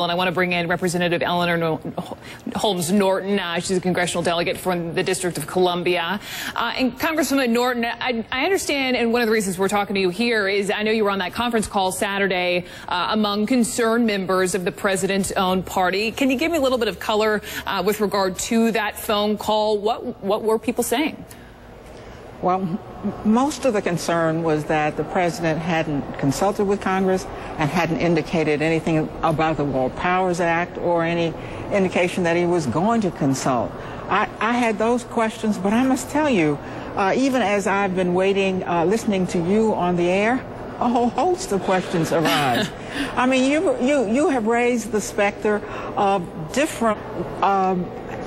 And I want to bring in Representative Eleanor Holmes Norton. She's a congressional delegate from the District of Columbia. And Congresswoman Norton, I understand, and one of the reasons we're talking to you here is I know you were on that conference call Saturday among concerned members of the president's own party. Can you give me a little bit of color with regard to that phone call? What were people saying? Well, most of the concern was that the president hadn't consulted with Congress and hadn't indicated anything about the World Powers Act or any indication that he was going to consult. I had those questions, but I must tell you, even as I've been waiting, listening to you on the air, a whole host of questions arise. I mean, you have raised the specter of different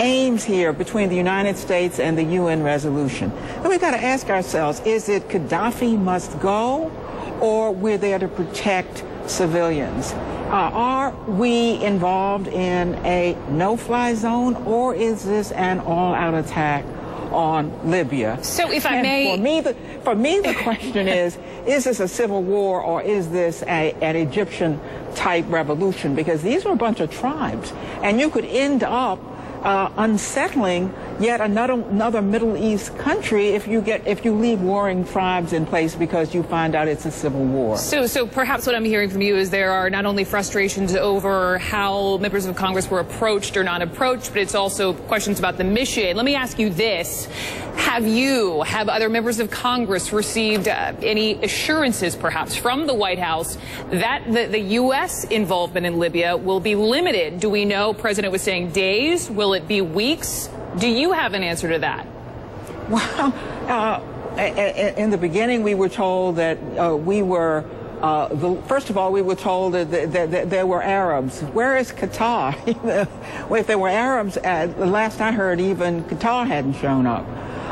aims here between the United States and the UN resolution. And we've got to ask ourselves, is it Gaddafi must go, or we're there to protect civilians? Are we involved in a no-fly zone, or is this an all-out attack on Libya? So if I may... For me, the question is this a civil war, or is this an Egyptian-type revolution? Because these were a bunch of tribes, and you could end up unsettling yet another Middle East country if you leave warring tribes in place because you find out it's a civil war. So perhaps what I'm hearing from you is there are not only frustrations over how members of Congress were approached or not approached, but it's also questions about the mission. Let me ask you this. Have other members of Congress received any assurances, perhaps, from the White House that the U.S. involvement in Libya will be limited? Do we know? President was saying days. Will it be weeks? Do you have an answer to that? Well, in the beginning, we were told that first of all, we were told that there were Arabs. Where is Qatar? If there were Arabs, the last I heard, even Qatar hadn't shown up.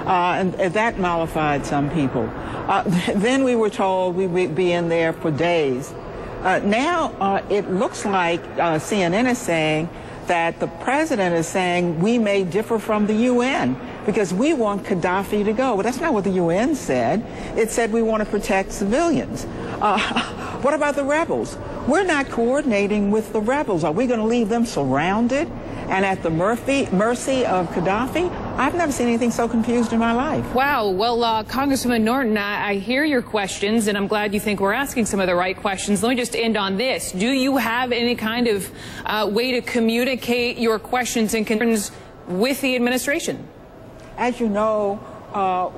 And that mollified some people. Then we were told we would be in there for days. Now it looks like CNN is saying that the president is saying we may differ from the UN because we want Gaddafi to go. But that's not what the UN said. It said we want to protect civilians. What about the rebels? We're not coordinating with the rebels. Are we going to leave them surrounded and at the mercy of Gaddafi? I've never seen anything so confused in my life. Wow. Well, Congresswoman Norton, I hear your questions, and I'm glad you think we're asking some of the right questions. Let me just end on this. Do you have any kind of way to communicate your questions and concerns with the administration? As you know,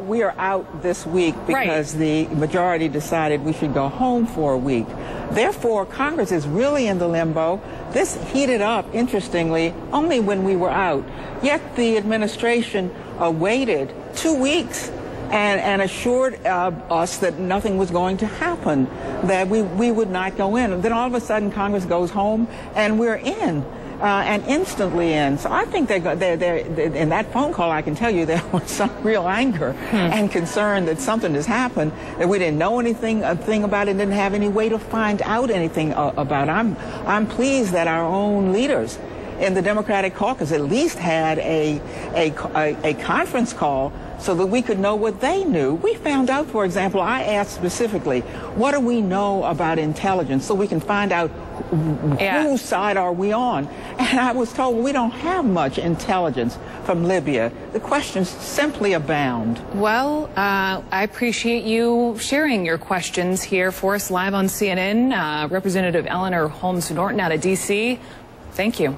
we are out this week because the majority decided we should go home for a week. Therefore, Congress is really in the limbo. This heated up, interestingly, only when we were out. Yet the administration waited 2 weeks and assured us that nothing was going to happen, that we would not go in. And then all of a sudden, Congress goes home, and we're in. And instantly in. So I think they're in that phone call, I can tell you there was some real anger and concern that something has happened that we didn't know anything about it, didn't have any way to find out anything about. I'm pleased that our own leaders in the Democratic caucus at least had a conference call so that we could know what they knew. We found out, for example, I asked specifically, what do we know about intelligence so we can find out whose side are we on? And I was told we don't have much intelligence from Libya. The questions simply abound. Well, I appreciate you sharing your questions here for us live on CNN. Representative Eleanor Holmes Norton out of D.C., thank you.